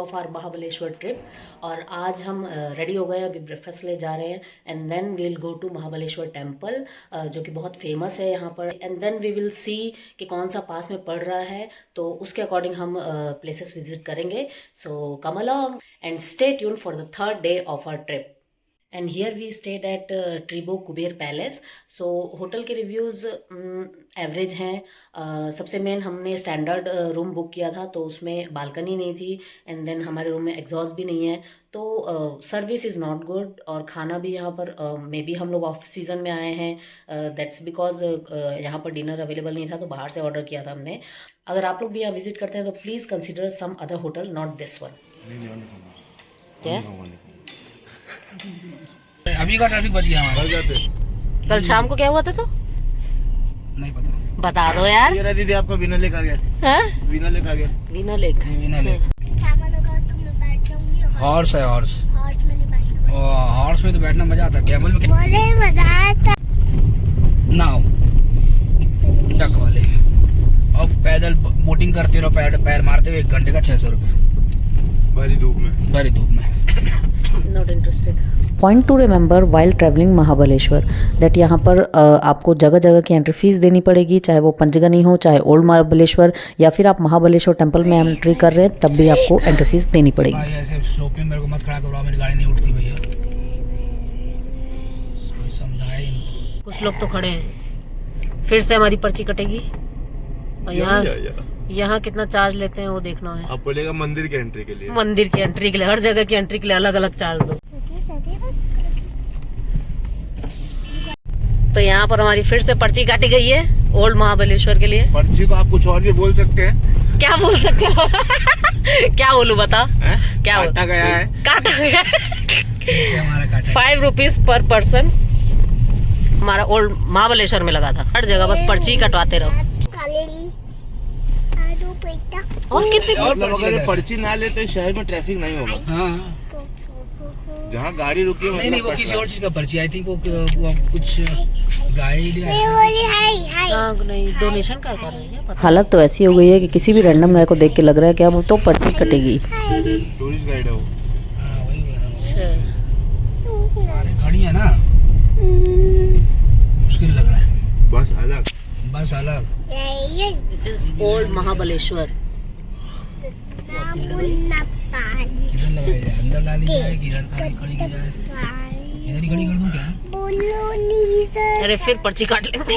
Of our Mahabaleshwar trip. और आज हम रेडी हो गए हैं, अभी ब्रेकफास्ट ले जा रहे हैं and then we will go to Mahabaleshwar temple जो कि बहुत फेमस है यहाँ पर। And then we will see कि कौन सा पास में पड़ रहा है, तो उसके अकॉर्डिंग हम प्लेसेस विजिट करेंगे। So come along and stay tuned for the third day of our trip. And here we stayed at Treebo Kuber palace. So hotel के रिव्यूज़ एवरेज हैं। सबसे मेन हमने स्टैंडर्ड रूम बुक किया था, तो उसमें बालकनी नहीं थी एंड देन हमारे रूम में एग्जॉस्ट भी नहीं है, तो सर्विस इज़ नॉट गुड। और खाना भी यहाँ पर मे बी हम लोग ऑफ सीज़न में आए हैं, दैट्स बिकॉज यहाँ पर डिनर अवेलेबल नहीं था, तो बाहर से ऑर्डर किया था हमने। अगर आप लोग भी यहाँ विजिट करते हैं तो please consider some other hotel, not this one. क्या अभी का ट्रैफिक बच गया हमारा। कल शाम को क्या हुआ था तो नहीं पता, बता दो यार। ये दीदी आपको विनर लेके आ गया। हाँ? विनर लेके आ गया। Winner lake. हॉर्स है, हॉर्स। हॉर्स में नहीं बैठना। हॉर्स में तो बैठना मजा आता है, कैमल में मुझे मजा आता। नाव डक वाले, और पैदल बोटिंग करते रहो, पैर मारते हुए 1 घंटे का 600 रुपये भारी धूप में, भारी धूप में। Not interested. Point two remember while travelling Mahabaleshwar that यहाँ पर आपको जगह जगह की एंट्री फीस देनी पड़ेगी, चाहे वो पंचगनी हो, चाहे ओल्ड महाबलेश्वर, या फिर आप महाबलेश्वर टेम्पल में एंट्री कर रहे हैं तब भी आपको एंट्री फीस देनी पड़ेगी। भाई ऐसे स्लोप में मेरे को मत खड़ा करो, मेरी गाड़ी नहीं उठती भैया। समझाए इनको। कुछ लोग तो खड़े हैं, फिर से हमारी पर्ची कटेगी। और यहाँ कितना चार्ज लेते हैं वो देखना है। आप बोलेगा मंदिर की एंट्री के लिए, मंदिर की एंट्री के लिए, हर जगह की एंट्री के लिए अलग अलग चार्ज दो। तो यहाँ पर हमारी फिर से पर्ची काटी गई है ओल्ड महाबलेश्वर के लिए। पर्ची को आप कुछ और भी बोल सकते हैं। क्या बोल सकते हो? क्या बोलूं बता? क्या काटा गया है, काटा गया हमारा काटा 5 रुपीज पर पर्सन हमारा ओल्ड महाबलेश्वर में लगा था। हर जगह बस पर्ची कटवाते रहो। और कितनी मतलब अगर पर्ची ना लेते शहर में ट्रैफिक नहीं होगा। हाँ, जहाँ गाड़ी रुकी है नहीं वो किसी और चीज का पर्ची आई थी, वो कुछ गाइड नहीं डोनेशन कर रही है पता। हालत तो ऐसी हो गई है कि किसी भी रैंडम गाय को देख के लग रहा है कि अब तो पर्ची कटेगी। टूरिस्ट गाइड है वो। हाँ वही कह रहा अच्छा। हूँ। अरे खड़ी है ना, मुश्किल लग रहा है। बस अलग, बस अलग। This is old Mahabaleshwar. किधर लगाई जाए, अंदर डाली जाए कि इधर खड़ी की जाए? इधर ही खड़ी कर दूं क्या? अरे फिर पर्ची काट लेंगे।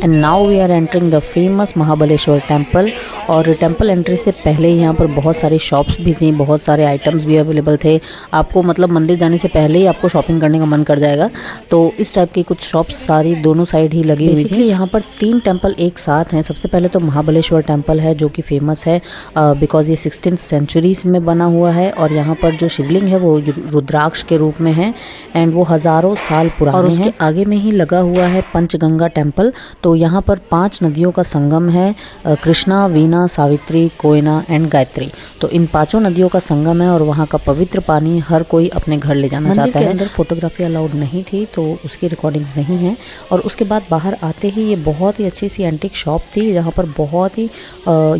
And now we are entering the famous Mahabaleshwar temple. और टेम्पल एंट्री से पहले ही यहाँ पर बहुत सारी शॉप्स भी थी, बहुत सारे आइटम्स भी अवेलेबल थे। आपको मतलब मंदिर जाने से पहले ही आपको शॉपिंग करने का मन कर जाएगा, तो इस टाइप की कुछ शॉप्स सारी दोनों साइड ही लगी हुई थी। यहाँ पर 3 टेम्पल एक साथ हैं। सबसे पहले तो महाबलेश्वर टेम्पल है जो कि फेमस है बिकॉज ये 16th सेंचुरी में बना हुआ है, और यहाँ पर जो शिवलिंग है वो रुद्राक्ष के रूप में है एंड वो हज़ारों साल पुराने। और उसके आगे में ही लगा हुआ है पंचगंगा टेम्पल। तो यहाँ पर 5 नदियों का संगम है, कृष्णा, वीना, सावित्री, कोयना एंड गायत्री। तो इन 5 नदियों का संगम है और वहाँ का पवित्र पानी हर कोई अपने घर ले जाना चाहता है। अंदर फोटोग्राफी अलाउड नहीं थी तो उसकी रिकॉर्डिंग्स नहीं है। और उसके बाद बाहर आते ही ये बहुत ही अच्छी सी एंटीक शॉप थी जहाँ पर बहुत ही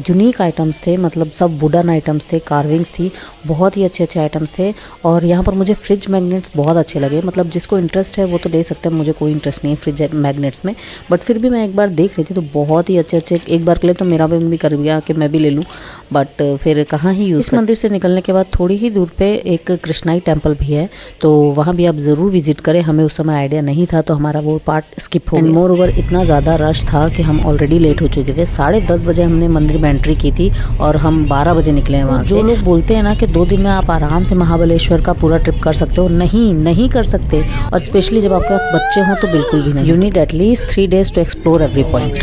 यूनिक आइटम्स थे, मतलब सब वुडन आइटम्स थे, कार्विंग्स थी, बहुत ही अच्छे अच्छे आइटम्स थे। और यहाँ पर मुझे फ्रिज मैग्नेट्स बहुत अच्छे लगे, मतलब जिसको इंटरेस्ट है वो तो ले सकते हैं, मुझे कोई इंटरेस्ट नहीं है फ्रिज मैग्नेट्स में, बट फिर भी मैं एक बार देख रही थी तो बहुत ही अच्छे अच्छे, एक बार के लिए तो मेरा भी कर गया कि मैं भी ले लूँ, बट फिर कहाँ ही यूज़। इस मंदिर से निकलने के बाद थोड़ी ही दूर पे एक कृष्णाई टेम्पल भी है, तो वहाँ भी आप ज़रूर विजिट करें। हमें उस समय आइडिया नहीं था तो हमारा वो पार्ट स्किप हो गया। मोर ओवर इतना ज़्यादा रश था कि हम ऑलरेडी लेट हो चुके थे। 10:30 बजे हमने मंदिर में एंट्री की थी और हम 12 बजे निकले हैं वहाँ से। जो लोग बोलते हैं ना कि 2 दिन में आप आराम से महाबलेश्वर का पूरा ट्रिप कर सकते हो, नहीं कर सकते। और स्पेशली जब आपके पास बच्चे हों तो बिल्कुल भी नहीं। You need at least 3 days to explore every point.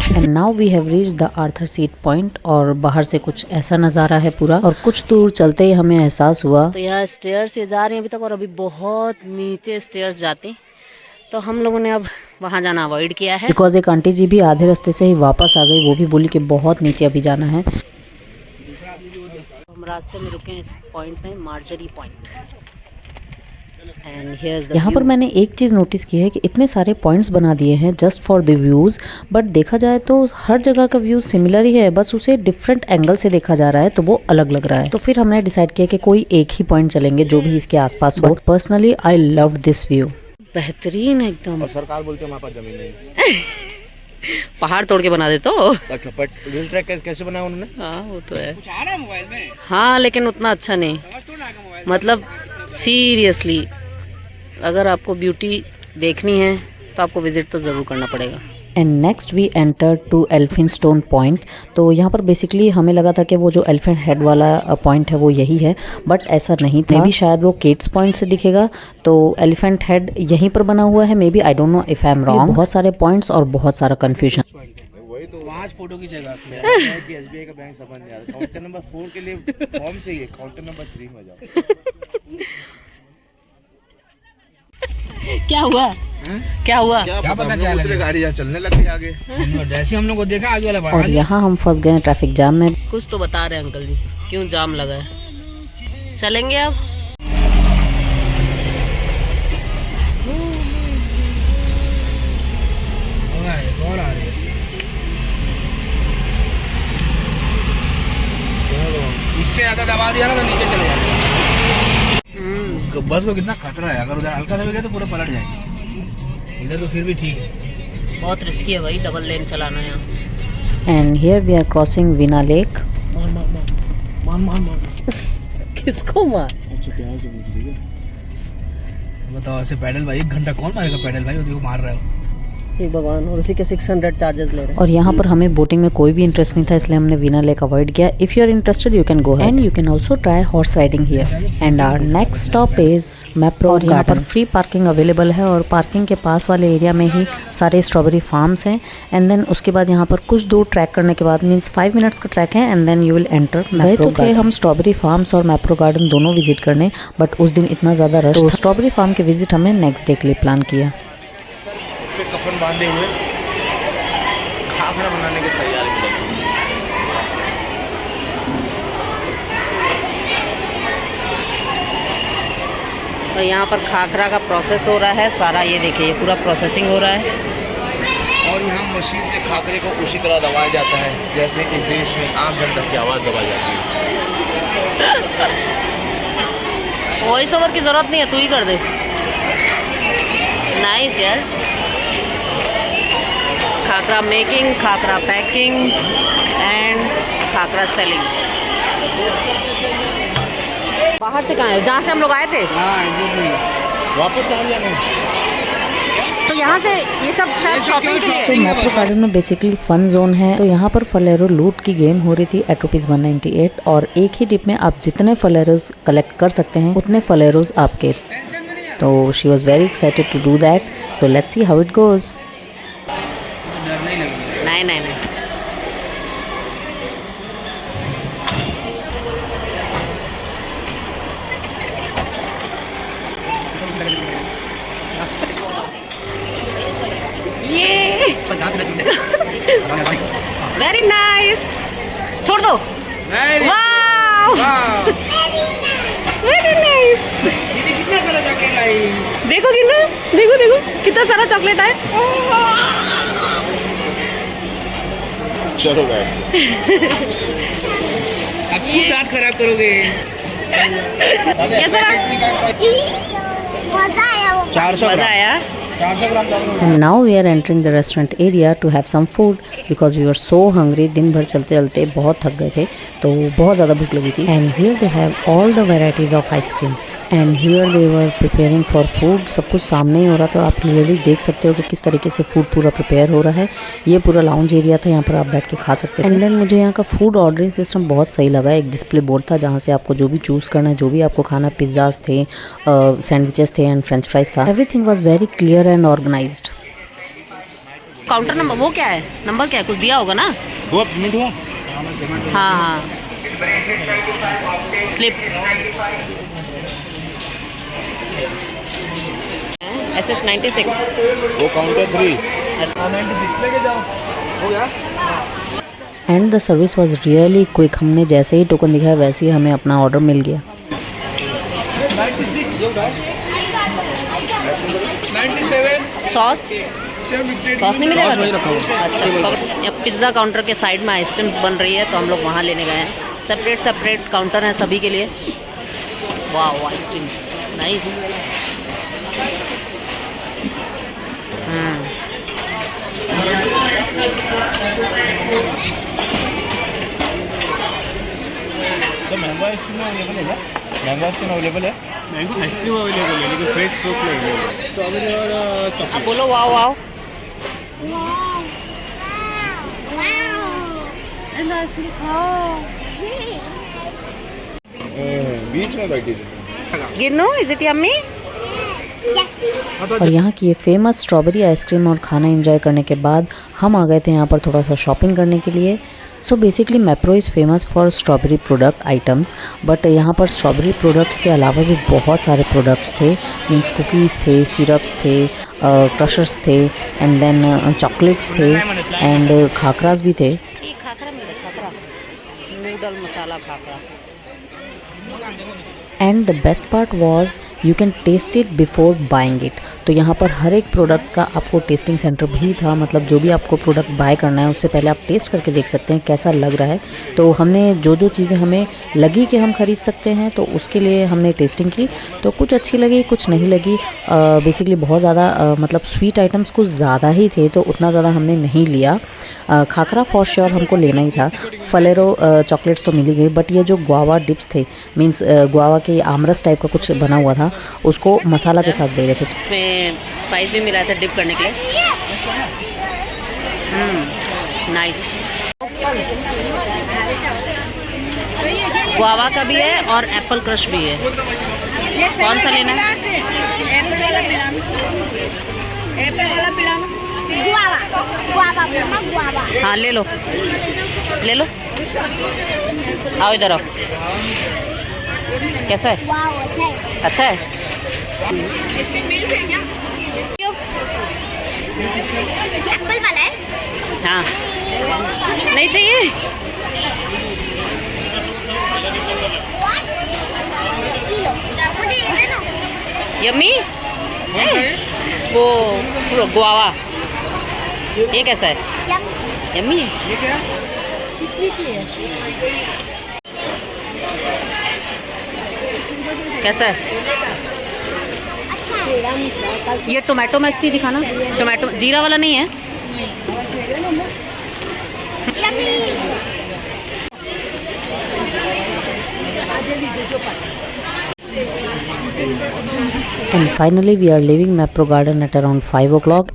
And now we have reached the Arthur Seat point. और बाहर से कुछ ऐसा नज़ारा है पूरा, और कुछ दूर चलते ही हमें एहसास हुआ। तो यहाँ स्टेयर्स से जा रहे हैं अभी तक, और अभी बहुत नीचे स्टेयर्स जाती, तो हम लोगों ने अब वहाँ जाना अवॉइड किया है। बिकॉज एक आंटी जी भी आधे रास्ते से ही वापस आ गई, वो भी बोली कि बहुत नीचे अभी जाना है। हम रास्ते में रुके हैं इस पॉइंट में, मार्जरी पॉइंट। यहाँ पर मैंने एक चीज़ नोटिस की है कि इतने सारे पॉइंट्स बना दिए हैं just for the views, but देखा जाए तो हर जगह का व्यू सिमिलर ही है, बस उसे डिफरेंट एंगल से देखा जा रहा है तो वो अलग लग रहा है। तो फिर हमने डिसाइड किया कि कोई एक ही पॉइंट चलेंगे जो भी इसके आसपास हो। Personally I loved this view. बेहतरीन एकदम। और सरकार बोलते हैं हमारे पास जमीन नहीं। पहाड़ तोड़ के बना दे तो। बट व्हील ट्रैक कैसे बनाया उन्होंने? हाँ वो तो है। कुछ आ रहा है मोबाइल में? हाँ लेकिन उतना अच्छा नहीं, समझ तो ना मोबाइल। मतलब सीरियसली अगर आपको ब्यूटी देखनी है तो आपको विजिट तो ज़रूर करना पड़ेगा। And next we enter to Elephant Stone point. तो यहाँ पर बेसिकली हमें लगा था कि वो जो एलिफेंट हेड वाला पॉइंट है वो यही है, बट ऐसा नहीं था। मे बी शायद वो केट्स पॉइंट से दिखेगा, तो एलिफेंट हेड यहीं पर बना हुआ है। May be I don't know if I am wrong. बहुत सारे पॉइंट्स और बहुत सारा कंफ्यूजन। वही तो वहाँ से फोटो खींचेगा। एसबीआई का बैंक समझ नहीं आ रहा। काउंटर नंबर 4 के लिए फॉर्म चाहिए, काउंटर नंबर 3 में जाओ। क्या हुआ? क्या हुआ? क्या पता क्या लगे? गाड़ी यहाँ चलने लग गई आगे। जैसे हम लोग को देखा आगे वाला बढ़ा और यहाँ हम फंस गए ट्रैफिक जाम में। कुछ तो बता रहे हैं अंकल जी, क्यों जाम लगा है। चलेंगे अब। और आ रही है। इससे ज्यादा दबा दिया ना तो नीचे चले जाए। बस को कितना खतरा है, अगर उधर हल्का सा भी गया तो पूरा पलट जाएगी। इधर तो फिर भी ठीक है। बहुत रिस्की है भाई, डबल लेन चलाना है यहाँ। And here we are crossing Venna lake. किसको मार? अच्छा प्यार से पूछ रही है। बताओ ऐसे पैडल भाई 1 घंटा कौन मारेगा पैडल भाई? वो देखो मार रहा है। हे भगवान, और उसी के 600 चार्जेस ले रहे हैं। और यहाँ पर हमें बोटिंग में कोई भी इंटरेस्ट नहीं था, इसलिए हमने वीना लेक अवॉइड किया। If you are interested you can go and you can also try horse riding here. And our next stop is Mapro. और यहाँ पर फ्री पार्किंग अवेलेबल है और पार्किंग के पास वाले एरिया में ही सारे स्ट्रॉबेरी फार्म्स हैं। एंड देन उसके बाद यहाँ पर कुछ दूर ट्रैक करने के बाद मीन्स 5 मिनट्स का ट्रैक है and then you will enter Mapro. थे हम स्ट्रॉबेरी फार्म्स और मैप्रो गार्डन दोनों विजिट करने, बट उस दिन इतना ज़्यादा रश तो स्ट्रॉबेरी फार्म के विजिट हमने नेक्स्ट डे के लिए प्लान किया। पे कफन बांधे हुए खाखरा बनाने की तैयारी में लगे। तो यहाँ पर खाखरा का प्रोसेस हो रहा है सारा। ये देखिए, ये पूरा प्रोसेसिंग हो रहा है। और यहाँ मशीन से खाखरे को उसी तरह दबाया जाता है जैसे इस देश में आम जनता की आवाज़ दबाई जाती है। वॉइस ओवर की ज़रूरत नहीं है, तू ही कर दे। नाइस यार। Khakhra making, khakhra packing and khakhra selling. बाहर से कहाँ है? जहाँ से हम लोग आए थे। वापस कहाँ जाना है? तो यहाँ से ये सब शायद शॉपिंग के सो लिए। मैप्रो गार्डन में बेसिकली फन जोन है। तो यहाँ पर फलेरो लूट की गेम हो रही थी एट ₹198 और एक ही डिप में आप जितने फलेरोज कलेक्ट कर सकते हैं उतने फलेरोज आपके। तो she was very excited to do that, so let's see how it goes. नहीं नहीं नहीं, ये वेरी नाइस। छोड़ दो। वाह, वेरी नाइस। कितना सारा चॉकलेट लाई। देखो कितना, देखो देखो कितना सारा चॉकलेट है। चलो गए। अब क्यों दांत खराब करोगे? कैसा रहा? मजा आया वो। 400 मजा आया। 400 gram chocolate. And now we are entering the restaurant area to have some food because we were so hungry. दिन भर चलते चलते बहुत थक गए थे तो बहुत ज़्यादा भूख लगी थी। And here they have all the varieties of ice creams and here they were preparing for food. सब कुछ सामने ही हो रहा, तो आप क्लियरली देख सकते हो कि किस तरीके से फूड पूरा प्रिपेयर हो रहा है। ये पूरा लाउंज एरिया था, यहाँ पर आप बैठ के खा सकते थे। एंड देन मुझे यहाँ का फूड ऑर्डरिंग सिस्टम बहुत सही लगा। एक डिस्प्ले बोर्ड था जहाँ से आपको जो भी चूज़ करना है, जो भी आपको खाना, पिज्ज़ाज थे, सैंडविचेस थे एंड फ्रेंच फ्राइज था। Everything was very clear and organised. Counter number वो क्या है? नंबर क्या है? कुछ दिया होगा ना? हुआ पेमेंट हुआ? हाँ हाँ, स्लिप SS96। वो काउंटर 3 लेके जाओ। हो गया? And the service was really quick. हमने जैसे ही टोकन दिखाया वैसे ही हमें अपना ऑर्डर मिल गया। 96 जो सॉस सॉस नहीं मिलेगा सॉस वही रखा हुआ। अच्छा, यहाँ पिज़्ज़ा काउंटर के साइड में आइसक्रीम्स बन रही है, तो हम लोग वहाँ लेने गए हैं। सेपरेट सेपरेट काउंटर है सभी के लिए। वाह, आइसक्रीम्स नाइस। तो मैंगो आइसक्रीम अवेलेबल है क्या? मैंगो आइसक्रीम अवेलेबल है? मैंगो आइसक्रीम अवेलेबल है लेकिन फ्रेश फ्रूट नहीं अवेलेबल है। स्ट्रॉबेरी और अब चॉकलेट। बोलो वाओ वाओ। बीच में बैठी थी। Ginnu, is it yummy? और यहाँ की ये फेमस स्ट्रॉबेरी आइसक्रीम और खाना एंजॉय करने के बाद हम आ गए थे यहाँ पर थोड़ा सा शॉपिंग करने के लिए। So basically Mapro is famous for strawberry product items, but यहाँ पर स्ट्रॉबेरी प्रोडक्ट्स के अलावा भी बहुत सारे प्रोडक्ट्स थे। मीन्स कुकीज़ थे, सिरप्स थे, क्रशर्स थे, एंड देन चॉकलेट्स थे, एंड खाकरास भी थे। ये खाखरा मिल रहा है, khakhra noodle masala khakhra. And the best part was you can taste it before buying it. तो यहाँ पर हर एक प्रोडक्ट का आपको टेस्टिंग सेंटर भी था, मतलब जो भी आपको प्रोडक्ट बाय करना है उससे पहले आप टेस्ट करके देख सकते हैं कैसा लग रहा है। तो हमने जो जो चीज़ें हमें लगी कि हम ख़रीद सकते हैं तो उसके लिए हमने टेस्टिंग की। तो कुछ अच्छी लगी, कुछ नहीं लगी। बेसिकली बहुत ज़्यादा मतलब स्वीट आइटम्स कुछ ज़्यादा ही थे, तो उतना ज़्यादा हमने नहीं लिया। खाकरा फॉर श्योर हमको लेना ही था। फलेरो चॉकलेट्स तो मिली गई, बट ये जो गुआवा डिप्स थे, मीन्स गुआवा के आमरस टाइप का कुछ बना हुआ था, उसको मसाला के साथ दे रहे थे। इसमें स्पाइस भी मिला था डिप करने के लिए। नाइस। गुआवा का भी है और एप्पल क्रश भी है। कौन सा लेना है? हाँ ले लो, ले लो। आओ इधर आओ। कैसा है? अच्छा है। एप्पल वाला है? हाँ, नहीं चाहिए? मुझे ये देना। यम्मी? वो गुआवा, ये कैसा है? यम्मी है? ये क्या? कैसा है? अच्छा। ये टोमेटो मस्ती दिखाना। टोमेटो जीरा वाला नहीं है? And finally we are leaving Mapro garden at around 5 o'clock।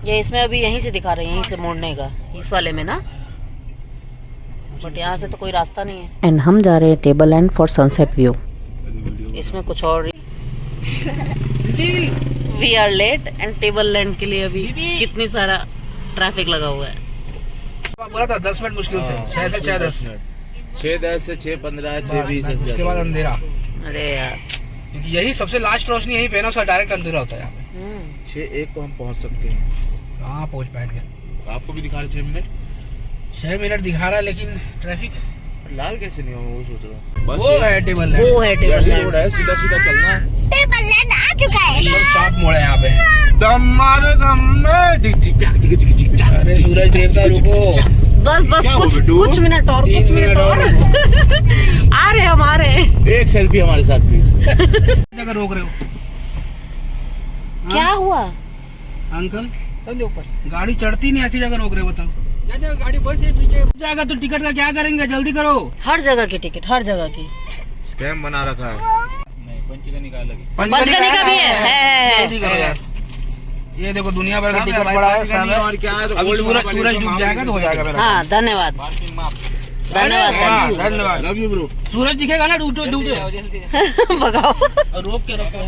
ये इसमें अभी यहीं से दिखा रहे हैं, यहीं से मोड़ने का, इस वाले में ना, बट यहाँ से तो कोई रास्ता नहीं है। एंड हम जा रहे हैं Table Land for sunset view. इसमें कुछ और। We are late and Table Land के लिए अभी कितनी सारा ट्रैफिक लगा हुआ है। बोला था 10 मिनट मुश्किल से, 6 से 6:10, 6:10 से 6:15, 6:20 उसके बाद अंधेरा। अरे यार, क्योंकि यही सबसे लास्ट रोशनी यहीं पे ना, उसका डायरेक्ट अंधेरा होता है यहाँ पे। 6:01 को हम पहुंच सकते हैं। कहाँ पहुँच पाएंगे? आपको भी दिखा रहे 6 मिनट? 6 मिनट दिखा रहा है, लेकिन ट्रैफिक लाल कैसे नहीं होगा वो सोच रहा हूँ। वो है टेबल लैंड। वो है टेबल रोड है, सीधा सीधा चलना है। टेबल लैंड आ चुका है। एकदम शार्प मोड़ है यहाँ पे। दमारे दम में टिक टिक टक टिक टिक टिक टक। अरे सूरज देवता रुको। बस बस क्या कुछ हो बिट्टू? कुछ मिनट और, 3 कुछ मिनट मिनट और और। आ रहे हम, आ रहे हैं। एक सेल्फी हमारे साथ प्लीज। जगह रोक रहे हो? क्या हुआ? अंकल समझो ऊपर गाड़ी चढ़ती नहीं, ऐसी जगह रोक रहे हो? बताओ गाड़ी बस से पीछे जाएगा तो टिकट का क्या करेंगे? जल्दी करो। हर जगह की टिकट, हर जगह की। स्कैम बना रखा है। पंचगनी का भी है। जल्दी करो यार। ये देखो दुनिया भर का टिकट पड़ा है सब है। और क्या है, तो अभी गोल्ड सूरज वाला सूरज डूब जाएगा तो हो जाएगा मेरा। हाँ, धन्यवाद धन्यवाद। हाँ, धन्यवाद। Love you bro. सूरज दिखेगा ना डूबते डूबते। भगाओ। और रोक के रखो।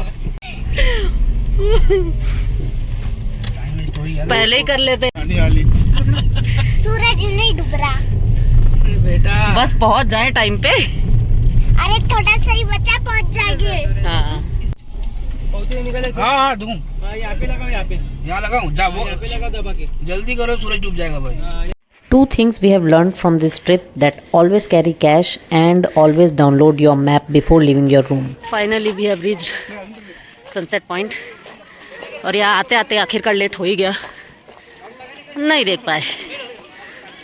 टाइम वेस्ट हो ही गया। पहले ही कर लेते। सूरज नहीं डूब रहा। बेटा बस पहुंच जाए टाइम पे। अरे थोड़ा सा ही बचा, पहुंच जाएंगे। हाँ, हाँ हाँ दूँ। यहाँ पे लगाओ, यहाँ पे यहाँ लगाऊँ जा। वो लगा दबा के जल्दी करो, सूरज डूब जाएगा भाई। Two things we have learned from this trip: that always carry cash and always download your map before leaving your room. Finally we have reached sunset point और यहाँ आते आते आखिरकार लेट हो ही गया, नहीं देख पाए।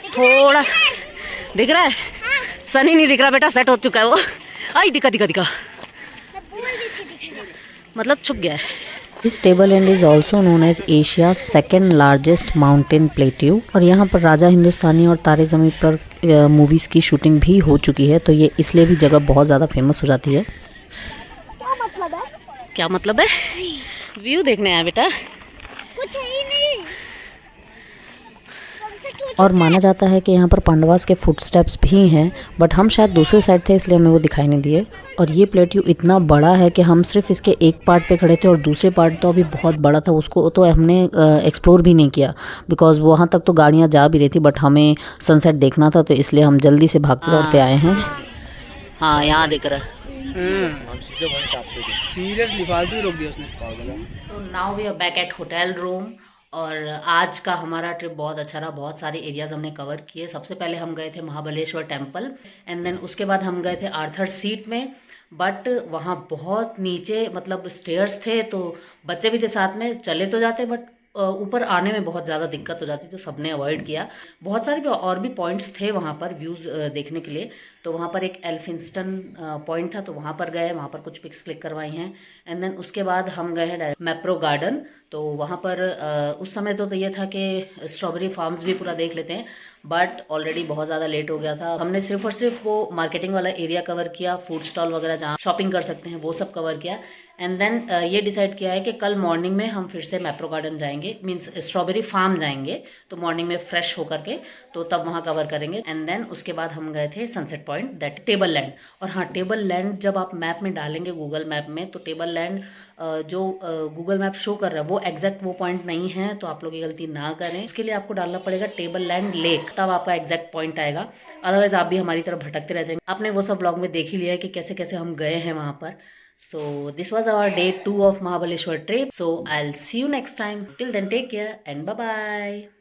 थोड़ा दिख रहा है, सनी नहीं दिख रहा बेटा, सेट हो चुका है वो। आई दिखा दिखा दिखा, मतलब छुप गया है। This tableland is also known as Asia's second largest mountain plateau और यहाँ पर राजा हिंदुस्तानी और तारे ज़मीन पर मूवीज़ की शूटिंग भी हो चुकी है, तो ये इसलिए भी जगह बहुत ज़्यादा फेमस हो जाती है। क्या मतलब है? व्यू देखने आया बेटा। कुछ है ही नहीं। और माना जाता है कि यहाँ पर पांडवास के फुटस्टेप्स भी हैं, बट हम शायद दूसरे साइड थे इसलिए हमें वो दिखाई नहीं दिए। और ये प्लेट्यू इतना बड़ा है कि हम सिर्फ इसके एक पार्ट पे खड़े थे और दूसरे पार्ट तो अभी बहुत बड़ा था, उसको तो हमने एक्सप्लोर भी नहीं किया बिकॉज वहाँ तक तो गाड़ियाँ जा भी रही थी, बट हमें सनसेट देखना था तो इसलिए हम जल्दी से भागते दौड़ते आए हैं। हाँ यहाँ दिख रहा है। सीरियसली फालतू ही रोक दिया उसने। So now we are back at hotel room. और आज का हमारा ट्रिप बहुत अच्छा रहा, बहुत सारे एरियाज हमने कवर किए। सबसे पहले हम गए थे महाबलेश्वर टेम्पल एंड देन उसके बाद हम गए थे आर्थर सीट में, बट वहाँ बहुत नीचे मतलब स्टेयर्स थे, तो बच्चे भी थे साथ में, चले तो जाते बट ऊपर आने में बहुत ज़्यादा दिक्कत हो जाती, तो सबने अवॉइड किया। बहुत सारे भी और भी पॉइंट्स थे वहाँ पर व्यूज़ देखने के लिए, तो वहाँ पर एक एल्फिंस्टन पॉइंट था, तो वहाँ पर गए, वहाँ पर कुछ पिक्स क्लिक करवाई हैं। एंड देन उसके बाद हम गए हैं डायरेक्ट मैप्रो गार्डन, तो वहाँ पर उस समय तो ये था कि स्ट्रॉबेरी फार्म्स भी पूरा देख लेते हैं, बट ऑलरेडी बहुत ज़्यादा लेट हो गया था। हमने सिर्फ और सिर्फ वो मार्केटिंग वाला एरिया कवर किया, फूड स्टॉल वगैरह जहाँ शॉपिंग कर सकते हैं वो सब कवर किया। एंड देन ये डिसाइड किया है कि कल मॉर्निंग में हम फिर से मैप्रो गार्डन जाएंगे, मीन्स स्ट्रॉबेरी फार्म जाएंगे, तो मॉर्निंग में फ्रेश होकर के तो तब वहाँ कवर करेंगे। एंड देन उसके बाद हम गए थे sunset point, that table land. और हाँ, टेबल लैंड जब आप मैप में डालेंगे गूगल मैप में, तो टेबल लैंड जो गूगल मैप शो कर रहा है वो एग्जैक्ट वो पॉइंट नहीं है, तो आप लोग ये गलती ना करें। उसके लिए आपको डालना पड़ेगा टेबल लैंड लेक, तब आपका एग्जैक्ट पॉइंट आएगा, अदरवाइज आप भी हमारी तरफ भटकते रह जाएंगे। आपने वो सब ब्लॉग में देख ही लिया है कि कैसे कैसे हम गए हैं वहाँ पर। So this was our day 2 of Mahabaleshwar trip. So I'll see you next time. Till then, take care and bye bye.